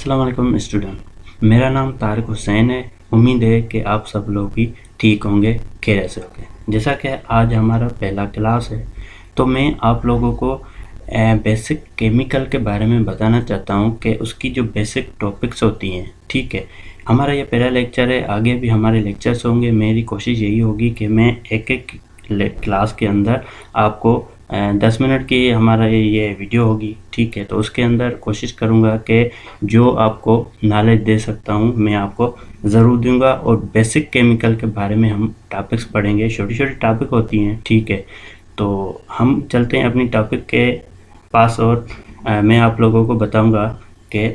अस्सलाम वालेकुम स्टूडेंट। मेरा नाम तारिक हुसैन है। उम्मीद है कि आप सब लोग भी ठीक होंगे, खैरियत से होंगे। जैसा कि आज हमारा पहला क्लास है तो मैं आप लोगों को बेसिक केमिकल के बारे में बताना चाहता हूं कि उसकी जो बेसिक टॉपिक्स होती हैं। ठीक है, हमारा ये पहला लेक्चर है, आगे भी हमारे लेक्चर्स होंगे। मेरी कोशिश यही होगी कि मैं एक क्लास के अंदर आपको 10 मिनट की हमारा ये वीडियो होगी। ठीक है, तो उसके अंदर कोशिश करूँगा कि जो आपको नॉलेज दे सकता हूँ मैं आपको ज़रूर दूंगा। और बेसिक केमिकल के बारे में हम टॉपिक्स पढ़ेंगे, छोटी छोटी टॉपिक होती हैं। ठीक है, तो हम चलते हैं अपनी टॉपिक के पास और मैं आप लोगों को बताऊंगा कि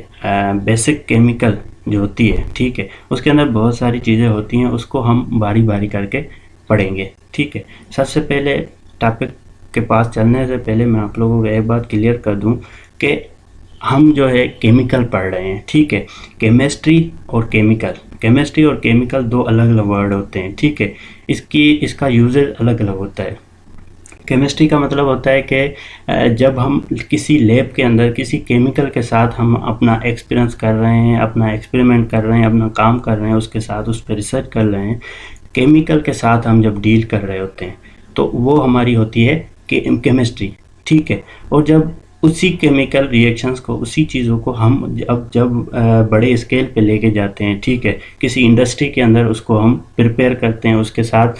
बेसिक केमिकल जो होती है, ठीक है, उसके अंदर बहुत सारी चीज़ें होती हैं, उसको हम बारी बारी करके पढ़ेंगे। ठीक है, सबसे पहले टॉपिक के पास चलने से पहले मैं आप लोगों को एक बात क्लियर कर दूं कि हम जो है केमिकल पढ़ रहे हैं। ठीक है, केमिस्ट्री और केमिकल दो अलग अलग वर्ड होते हैं। ठीक है, इसका यूजेज अलग अलग होता है। केमिस्ट्री का मतलब होता है कि जब हम किसी लैब के अंदर किसी केमिकल के साथ हम अपना एक्सपीरियंस कर रहे हैं, अपना एक्सपेरिमेंट कर रहे हैं, अपना काम कर रहे हैं, उसके साथ उस पर रिसर्च कर रहे हैं, केमिकल के साथ हम जब डील कर रहे होते हैं तो वो हमारी होती है केमिस्ट्री। ठीक है, और जब उसी केमिकल रिएक्शंस को, उसी चीज़ों को हम जब बड़े स्केल पे लेके जाते हैं, ठीक है, किसी इंडस्ट्री के अंदर उसको हम प्रिपेयर करते हैं, उसके साथ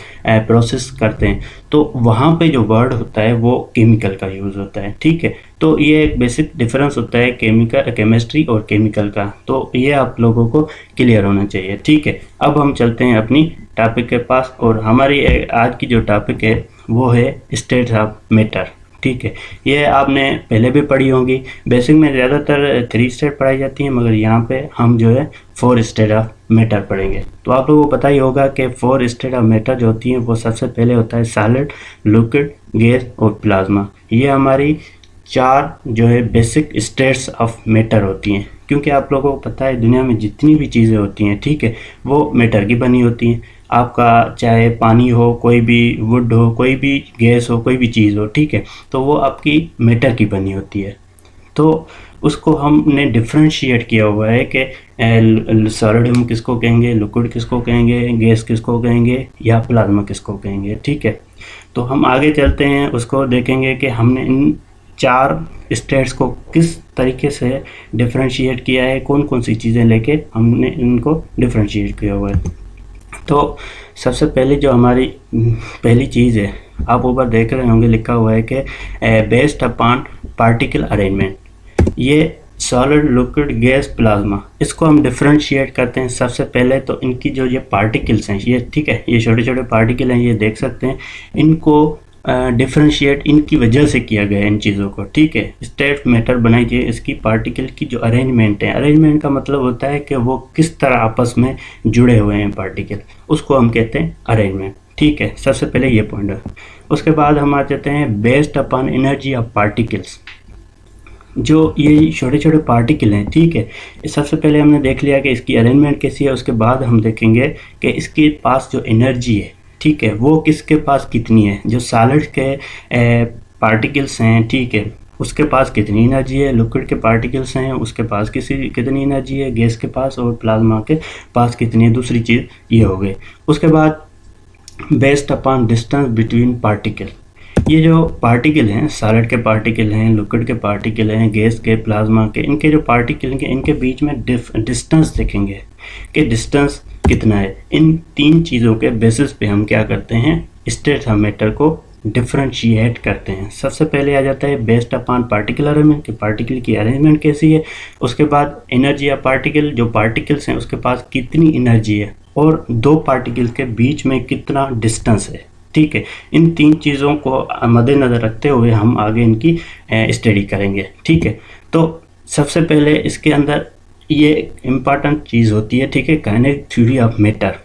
प्रोसेस करते हैं, तो वहाँ पे जो वर्ड होता है वो केमिकल का यूज़ होता है। ठीक है, तो ये एक बेसिक डिफरेंस होता है केमिस्ट्री और केमिकल का, तो ये आप लोगों को क्लियर होना चाहिए। ठीक है, अब हम चलते हैं अपनी टॉपिक के पास और हमारी आज की जो टॉपिक है वो है स्टेट्स ऑफ मैटर। ठीक है, ये आपने पहले भी पढ़ी होंगी। बेसिक में ज़्यादातर 3 स्टेट पढ़ाई जाती हैं, मगर यहाँ पे हम जो है 4 स्टेट ऑफ मैटर पढ़ेंगे। तो आप लोगों को पता ही होगा कि 4 स्टेट ऑफ मैटर जो होती हैं वो सबसे पहले होता है सॉलिड, लिक्विड, गैस और प्लाज्मा। ये हमारी 4 जो है बेसिक स्टेट्स ऑफ मैटर होती हैं। क्योंकि आप लोगों को पता है दुनिया में जितनी भी चीज़ें होती हैं, ठीक है, वो मैटर की बनी होती हैं। आपका चाहे पानी हो, कोई भी वुड हो, कोई भी गैस हो, कोई भी चीज़ हो, ठीक है, तो वो आपकी मैटर की बनी होती है। तो उसको हमने डिफ्रेंशिएट किया हुआ है कि सॉलिड हम किसको कहेंगे, लिक्विड किसको कहेंगे, गैस किसको कहेंगे या प्लाज्मा किसको कहेंगे। ठीक है, तो हम आगे चलते हैं, उसको देखेंगे कि हमने इन 4 स्टेट्स को किस तरीके से डिफ्रेंशिएट किया है, कौन कौन सी चीज़ें लेके हमने इनको डिफ्रेंशिएट किया हुआ है। तो सबसे पहले जो हमारी पहली चीज़ है, आप ऊपर देख रहे होंगे लिखा हुआ है कि बेस्ड अपॉन पार्टिकल अरेंजमेंट। ये सॉलिड, लिक्विड, गैस, प्लाज्मा, इसको हम डिफरेंशिएट करते हैं। सबसे पहले तो इनकी जो ये पार्टिकल्स हैं, ये ठीक है, ये छोटे छोटे पार्टिकल हैं, ये देख सकते हैं, इनको डिफरेंशिएट इनकी वजह से किया गया है इन चीज़ों को। ठीक है, स्टेट मैटर बनाई गई, इसकी पार्टिकल की जो अरेंजमेंट है, अरेंजमेंट का मतलब होता है कि वो किस तरह आपस में जुड़े हुए हैं पार्टिकल, उसको हम कहते हैं अरेंजमेंट। ठीक है, सबसे पहले ये पॉइंट है। उसके बाद हम आ जाते हैं based upon energy of particles. जो ये छोटे छोटे पार्टिकल हैं, ठीक है, सबसे पहले हमने देख लिया कि इसकी अरेंजमेंट कैसी है। उसके बाद हम देखेंगे कि इसके पास जो एनर्जी है, ठीक है, वो किसके पास कितनी है। जो सॉलिड के पार्टिकल्स हैं, ठीक है, उसके पास कितनी एनर्जी है, लिक्विड के पार्टिकल्स हैं उसके पास कितनी एनर्जी है, गैस के पास और प्लाज्मा के पास कितनी है। दूसरी चीज़ ये हो गई। उसके बाद based upon distance between particle. ये जो पार्टिकल हैं, सॉलिड के पार्टिकल हैं, लिक्विड के पार्टिकल हैं, गैस के, प्लाज्मा के, इनके जो पार्टिकल हैं इनके बीच में डिस्टेंस देखेंगे कि डिस्टेंस कितना है। इन 3 चीज़ों के बेसिस पे हम क्या करते हैं, स्टेट ऑफ मैटर को डिफरेंशिएट करते हैं। सबसे पहले आ जाता है बेस्ड अपॉन पार्टिकल अरेंजमेंट, कि पार्टिकल की अरेंजमेंट कैसी है। उसके बाद एनर्जी ऑफ पार्टिकल, जो पार्टिकल्स हैं उसके पास कितनी एनर्जी है और 2 पार्टिकल के बीच में कितना डिस्टेंस है। ठीक है, इन 3 चीज़ों को मद्देनज़र रखते हुए हम आगे इनकी स्टडी करेंगे। ठीक है, तो सबसे पहले इसके अंदर ये इम्पॉर्टेंट चीज़ होती है, ठीक है, काइनेटिक थ्योरी ऑफ मैटर।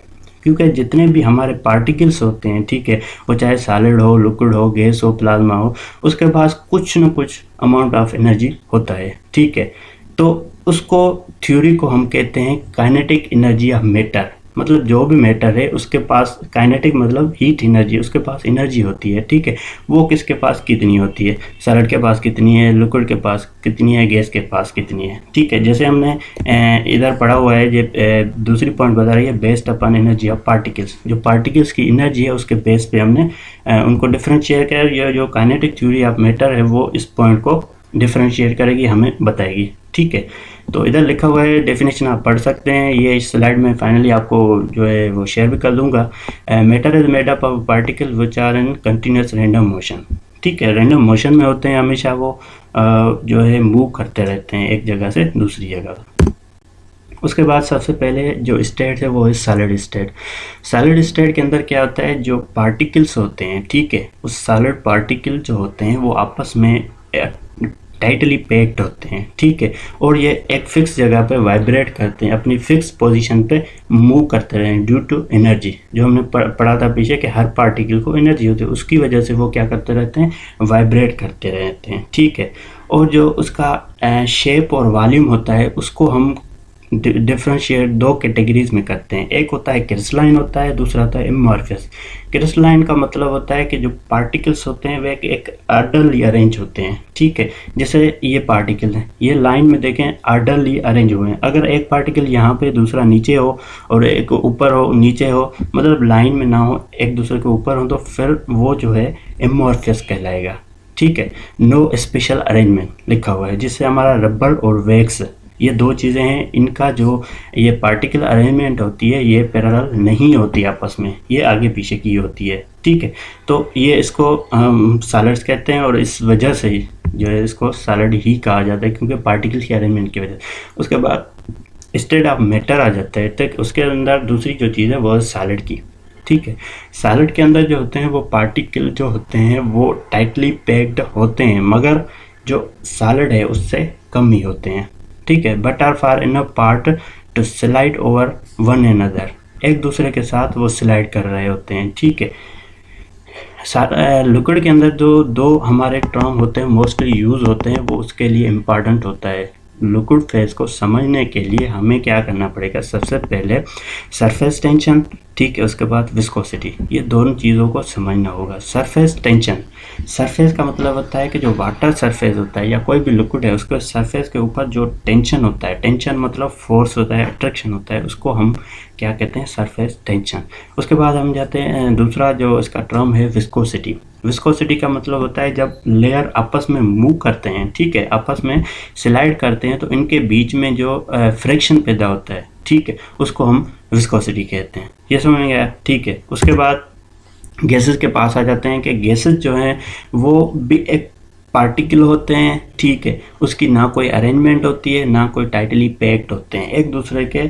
क्योंकि जितने भी हमारे पार्टिकल्स होते हैं, ठीक है, वो चाहे सॉलिड हो, लिक्विड हो, गैस हो, प्लाज्मा हो, उसके पास कुछ न कुछ अमाउंट ऑफ एनर्जी होता है। ठीक है, तो उसको थ्योरी को हम कहते हैं काइनेटिक एनर्जी ऑफ मैटर। मतलब जो भी मैटर है उसके पास काइनेटिक मतलब हीट एनर्जी, उसके पास एनर्जी होती है, ठीक है। वो किसके पास कितनी होती है, सॉलिड के पास कितनी है, लिक्विड के पास कितनी है, गैस के पास कितनी है, ठीक है। जैसे हमने इधर पढ़ा हुआ है, ये दूसरी पॉइंट बता रही है based upon energy of particles. जो पार्टिकल्स की एनर्जी है उसके बेस पे हमने उनको डिफ्रेंशिएट किया। ये जो काइनेटिक थ्योरी ऑफ मैटर है वो इस पॉइंट को डिफ्रेंशिएट करेगी, हमें बताएगी, ठीक है। तो इधर लिखा हुआ है, डेफिनेशन आप पढ़ सकते हैं, ये इस स्लाइड में फाइनली आपको जो है वो शेयर भी कर दूंगा। Matter is made up of particle which are in continuous random motion, ठीक है। रैंडम मोशन में होते हैं, हमेशा वो जो है मूव करते रहते हैं एक जगह से दूसरी जगह। उसके बाद सबसे पहले जो स्टेट है वो है सॉलिड स्टेट। सॉलिड स्टेट के अंदर क्या होता है, जो पार्टिकल्स होते हैं, ठीक है, उस सॉलिड पार्टिकल जो होते हैं वो आपस में टाइटली पैक्ड होते हैं, ठीक है। और ये एक फिक्स जगह पे वाइब्रेट करते हैं, अपनी फिक्स पोजीशन पे मूव करते रहे ड्यू टू एनर्जी। जो हमने पढ़ा था पीछे कि हर पार्टिकल को एनर्जी होती है, उसकी वजह से वो क्या करते रहते हैं, वाइब्रेट करते रहते हैं, ठीक है। और जो उसका शेप और वॉल्यूम होता है उसको हम डिफ्रेंशिएट दो कैटेगरीज में करते हैं। एक होता है क्रिस्टलाइन होता है, दूसरा होता है एमॉर्फस। क्रिस्टलाइन का मतलब होता है कि जो पार्टिकल्स होते हैं वे एक ऑर्डरली अरेंज होते हैं, ठीक है। जैसे ये पार्टिकल है, ये लाइन में देखें ऑर्डरली अरेंज हुए हैं। अगर एक पार्टिकल यहाँ पे दूसरा नीचे हो और एक ऊपर हो नीचे हो, मतलब लाइन में ना हो, एक दूसरे के ऊपर हो, तो फिर वो जो है एमॉर्फस कहलाएगा, ठीक है। नो स्पेशल अरेंजमेंट लिखा हुआ है, जिससे हमारा रबर और वैक्स, ये दो चीज़ें हैं, इनका जो ये पार्टिकल अरेंजमेंट होती है ये पैरेलल नहीं होती आपस में, ये आगे पीछे की होती है, ठीक है। तो ये इसको हम सॉलिड्स कहते हैं और इस वजह से जो है इसको सॉलिड ही कहा जाता है, क्योंकि पार्टिकल की अरेंजमेंट की वजह से। उसके बाद स्टेट ऑफ मैटर आ जाता है, तो उसके अंदर दूसरी जो चीज़ है वो है सॉलिड की, ठीक है। सॉलिड के अंदर जो होते हैं वो पार्टिकल जो होते हैं वो टाइटली पैक्ड होते हैं, मगर जो सॉलिड है उससे कम ही होते हैं, ठीक है। But are far enough part to slide over one another, एक दूसरे के साथ वो स्लाइड कर रहे होते हैं, ठीक है। लिक्विड के अंदर जो दो हमारे टर्म होते हैं मोस्टली यूज होते हैं, वो उसके लिए इम्पॉर्टेंट होता है। लिक्विड फेज को समझने के लिए हमें क्या करना पड़ेगा, सबसे पहले सरफेस टेंशन, ठीक है, उसके बाद विस्कोसिटी, ये दोनों चीज़ों को समझना होगा। सरफेस टेंशन, सरफेस का मतलब होता है कि जो वाटर सरफेस होता है या कोई भी लिक्विड है उसके सरफेस के ऊपर जो टेंशन होता है, टेंशन मतलब फोर्स होता है, अट्रैक्शन होता है, उसको हम क्या कहते हैं, सरफेस टेंशन। उसके बाद हम जाते हैं दूसरा जो इसका टर्म है विस्कोसिटी। विस्कोसिटी का मतलब होता है जब लेयर आपस में मूव करते हैं, ठीक है, आपस में स्लाइड करते हैं, तो इनके बीच में जो फ्रिक्शन पैदा होता है, ठीक है, उसको हम विस्कोसिटी कहते हैं। ये समझ में गया, ठीक है। उसके बाद गैसेस के पास आ जाते हैं कि गैसेस जो हैं वो भी एक पार्टिकल होते हैं, ठीक है, उसकी ना कोई अरेंजमेंट होती है ना कोई टाइटली पैक्ड होते हैं, एक दूसरे के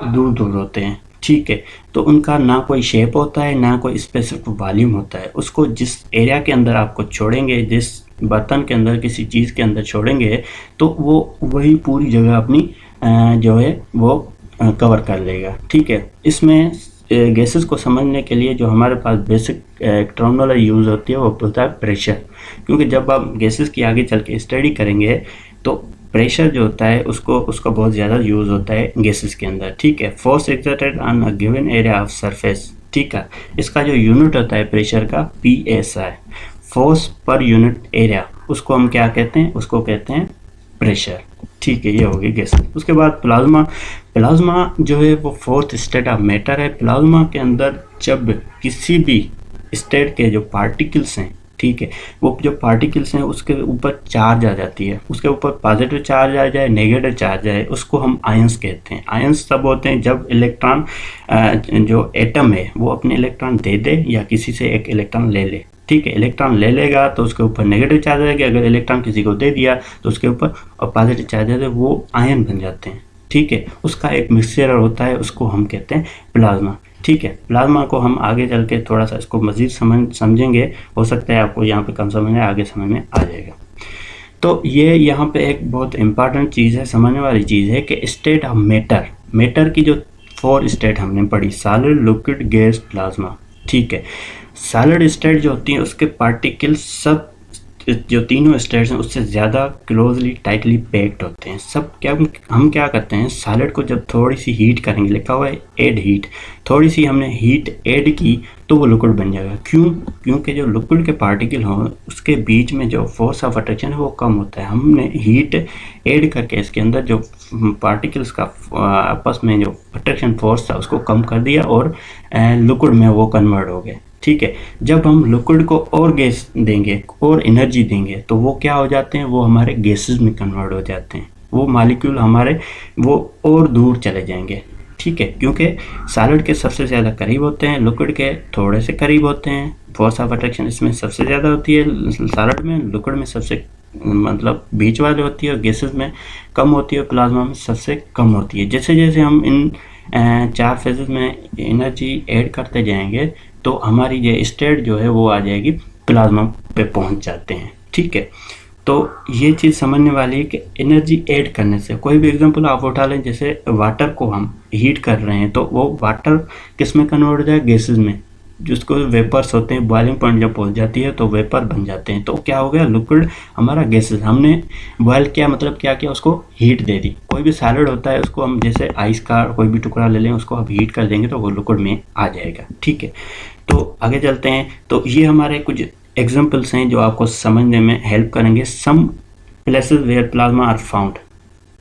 दूर दूर होते हैं, ठीक है। तो उनका ना कोई शेप होता है ना कोई स्पेसिफिक वॉल्यूम होता है। उसको जिस एरिया के अंदर आपको छोड़ेंगे, जिस बर्तन के अंदर किसी चीज़ के अंदर छोड़ेंगे, तो वो वही पूरी जगह अपनी जो है वो कवर कर लेगा, ठीक है। इसमें गैसेस को समझने के लिए जो हमारे पास बेसिक टर्मिनोलॉजी यूज़ होती है वो होता है प्रेशर, क्योंकि जब आप गैसेस की आगे चल के स्टडी करेंगे तो प्रेशर जो होता है उसका बहुत ज़्यादा यूज़ होता है गैसेस के अंदर, ठीक है। Force exerted on a given area of surface, ठीक है, इसका जो यूनिट होता है प्रेशर का PSI, force per unit area, उसको हम क्या कहते हैं, उसको कहते हैं प्रेशर, ठीक है। ये हो गई गैस। उसके बाद प्लाज्मा, प्लाज्मा जो है वो फोर्थ स्टेट ऑफ मैटर है। प्लाज्मा के अंदर जब किसी भी स्टेट के जो पार्टिकल्स हैं, ठीक है, वो जो पार्टिकल्स हैं उसके ऊपर चार्ज आ जाती है, उसके ऊपर पॉजिटिव चार्ज आ जाए, नेगेटिव चार्ज आए, उसको हम आयंस कहते हैं। आयंस तब होते हैं जब इलेक्ट्रॉन जो एटम है वो अपने इलेक्ट्रॉन दे दे या किसी से एक इलेक्ट्रॉन ले ले, ठीक है। इलेक्ट्रॉन ले लेगा तो उसके ऊपर नेगेटिव चार्ज आएगा, अगर इलेक्ट्रॉन किसी को दे दिया तो उसके ऊपर और पॉजिटिव चार्ज आए, वो आयन बन जाते हैं, ठीक है। उसका एक मिक्सचर होता है, उसको हम कहते हैं प्लाज्मा, ठीक है। प्लाज्मा को हम आगे चल के थोड़ा सा इसको मज़ीद समझेंगे, हो सकता है आपको यहाँ पे कम समझ में, आगे समझ में आ जाएगा। तो ये यहाँ पे एक बहुत इंपॉर्टेंट चीज़ है, समझने वाली चीज़ है कि स्टेट ऑफ मैटर, मैटर की जो 4 स्टेट हमने पढ़ी, सॉलिड, लिक्विड, गैस, प्लाज्मा, ठीक है। सॉलिड स्टेट जो होती है उसके पार्टिकल सब जो तीनों स्टेट्स हैं उससे ज़्यादा क्लोजली टाइटली पैक्ड होते हैं। सब क्या हम क्या करते हैं, सॉलिड को जब थोड़ी सी हीट करेंगे, लिखा हुआ है ऐड हीट, थोड़ी सी हमने हीट ऐड की तो वो लिक्विड बन जाएगा। क्यों? क्योंकि जो लिक्विड के पार्टिकल हों उसके बीच में जो फोर्स ऑफ अट्रैक्शन है वो कम होता है। हमने हीट ऐड करके इसके अंदर जो पार्टिकल्स का आपस में जो अट्रैक्शन फोर्स था उसको कम कर दिया और लिक्विड में वो कन्वर्ट हो गए। ठीक है, जब हम लिक्विड को और गैस देंगे और एनर्जी देंगे तो वो क्या हो जाते हैं, वो हमारे गैसेस में कन्वर्ट हो जाते हैं। वो मॉलिक्यूल हमारे वो और दूर चले जाएंगे। ठीक है, क्योंकि सॉलिड के सबसे ज़्यादा करीब होते हैं, लिक्विड के थोड़े से करीब होते हैं। फोर्स ऑफ अट्रैक्शन इसमें सबसे ज़्यादा होती है सॉलिड में, लिक्विड में सबसे मतलब बीच वाले होती है, और गैसेस में कम होती है, प्लाज्मा में सबसे कम होती है। जैसे जैसे हम इन 4 फेजेस में एनर्जी ऐड करते जाएंगे तो हमारी ये स्टेट जो है वो आ जाएगी, प्लाज्मा पे पहुंच जाते हैं। ठीक है, तो ये चीज़ समझने वाली है कि एनर्जी ऐड करने से, कोई भी एग्जांपल आप उठा लें, जैसे वाटर को हम हीट कर रहे हैं तो वो वाटर किस में कन्वर्ट हो जाए, गैसेस में, जिसको वेपर्स होते हैं, बॉइलिंग पॉइंट जब पहुंच जाती है तो वेपर बन जाते हैं। तो क्या हो गया, लिक्विड हमारा गैसेस, हमने बॉयल किया मतलब क्या किया, उसको हीट दे दी। कोई भी सॉलिड होता है उसको हम जैसे आइस का कोई भी टुकड़ा ले लें, उसको आप हीट कर देंगे तो वो लिक्विड में आ जाएगा। ठीक है, तो आगे चलते हैं। तो ये हमारे कुछ एग्जांपल्स हैं जो आपको समझने में हेल्प करेंगे। Some places where plasma are found,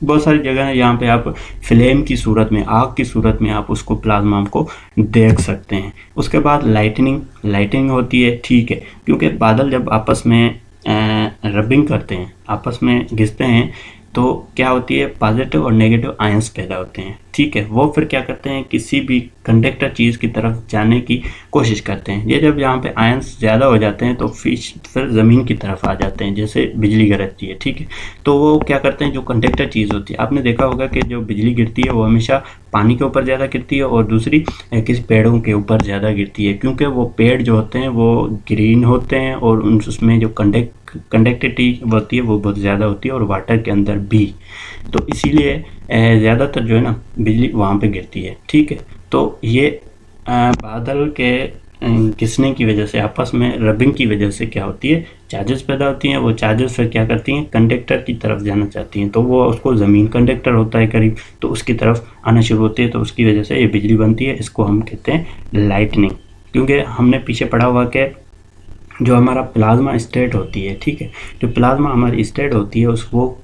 बहुत सारी जगह है यहाँ पे आप फ्लेम की सूरत में, आग की सूरत में आप उसको प्लाज्मा को देख सकते हैं। उसके बाद लाइटनिंग होती है। ठीक है, क्योंकि बादल जब आपस में रबिंग करते हैं, आपस में घिसते हैं, तो क्या होती है, पॉजिटिव और नेगेटिव आयंस पैदा होते हैं। ठीक है, वो फिर क्या करते हैं, किसी भी कंडक्टर चीज़ की तरफ जाने की कोशिश करते हैं। ये जब यहाँ पे आयंस ज़्यादा हो जाते हैं तो फिर ज़मीन की तरफ आ जाते हैं, जैसे बिजली गरजती है। ठीक है, तो वो क्या करते हैं, जो कंडक्टर चीज़ होती है, आपने देखा होगा कि जो बिजली गिरती है वो हमेशा पानी के ऊपर ज़्यादा गिरती है और दूसरी किसी पेड़ों के ऊपर ज़्यादा गिरती है, क्योंकि वो पेड़ जो होते हैं वो ग्रीन होते हैं और उसमें जो कंडक्टिविटी होती है वो बहुत ज़्यादा होती है, और वाटर के अंदर भी। तो इसीलिए ज़्यादातर जो है ना बिजली वहाँ पे गिरती है। ठीक है, तो ये बादल के घिसने की वजह से, आपस में रबिंग की वजह से क्या होती है, चार्जेस पैदा होती हैं। वो चार्जेस फिर क्या करती हैं, कंडक्टर की तरफ जाना चाहती हैं, तो वो उसको ज़मीन कंडक्टर होता है करीब, तो उसकी तरफ आना शुरू होती है, तो उसकी वजह से ये बिजली बनती है। इसको हम कहते हैं लाइटनिंग। क्योंकि हमने पीछे पढ़ा हुआ कि जो हमारा प्लाज्मा स्टेट होती है, ठीक है, जो प्लाज्मा हमारी स्टेट होती है उसको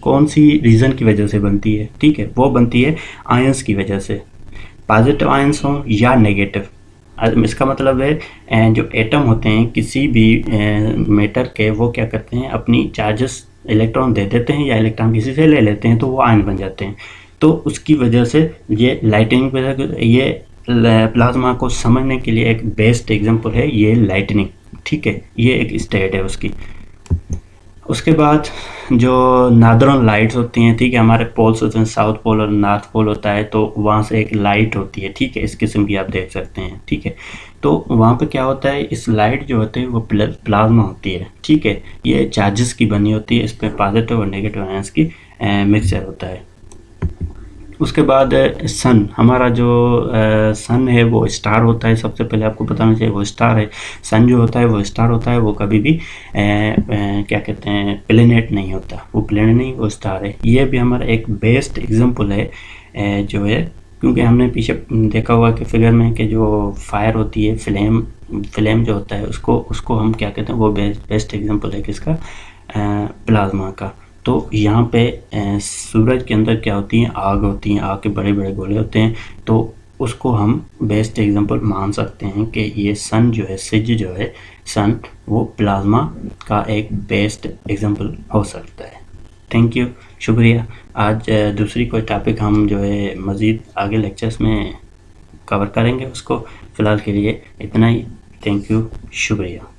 कौन सी रीज़न की वजह से बनती है। ठीक है, वो बनती है आयंस की वजह से, पॉजिटिव आयंस हों या नेगेटिव। इसका मतलब है जो एटम होते हैं किसी भी मैटर के, वो क्या करते हैं, अपनी चार्जेस इलेक्ट्रॉन दे देते हैं या इलेक्ट्रॉन किसी से ले लेते हैं, तो वो आयन बन जाते हैं। तो उसकी वजह से ये लाइटनिंग, ये प्लाज्मा को समझने के लिए एक बेस्ट एग्जांपल है ये लाइटनिंग। ठीक है, ये एक स्टेट है उसकी। उसके बाद जो नादरन लाइट्स होती हैं, ठीक है, हमारे पोल्स होते हैं, साउथ पोल और नॉर्थ पोल होता है, तो वहाँ से एक लाइट होती है। ठीक है, इस किस्म की आप देख सकते हैं। ठीक है, तो वहाँ पे क्या होता है, इस लाइट जो होती है वो प्लाज्मा होती है। ठीक है, ये चार्जेस की बनी होती है, इस पर पॉजिटिव और नेगेटिव आयंस की मिक्सचर होता है। उसके बाद सन, हमारा जो सन है वो स्टार होता है। सबसे पहले आपको बताना चाहिए वो स्टार है। सन जो होता है वो स्टार होता है, वो कभी भी क्या कहते हैं, प्लेनेट नहीं होता, वो प्लेनेट नहीं, वो स्टार है। ये भी हमारा एक बेस्ट एग्जांपल है जो है, क्योंकि हमने पीछे देखा हुआ कि फिगर में कि जो फायर होती है, फ्लेम जो होता है उसको हम क्या कहते हैं, वो बेस्ट एग्जांपल है किसका, प्लाज्मा का। तो यहाँ पे सूरज के अंदर क्या होती हैं, आग होती हैं, आग के बड़े बड़े गोले होते हैं, तो उसको हम बेस्ट एग्जांपल मान सकते हैं कि ये सन जो है, सिज जो है सन, वो प्लाज्मा का एक बेस्ट एग्जांपल हो सकता है। थैंक यू, शुक्रिया। आज दूसरी कोई टॉपिक हम जो है मज़ीद आगे लेक्चर्स में कवर करेंगे, उसको फ़िलहाल के लिए इतना ही। थैंक यू, शुक्रिया।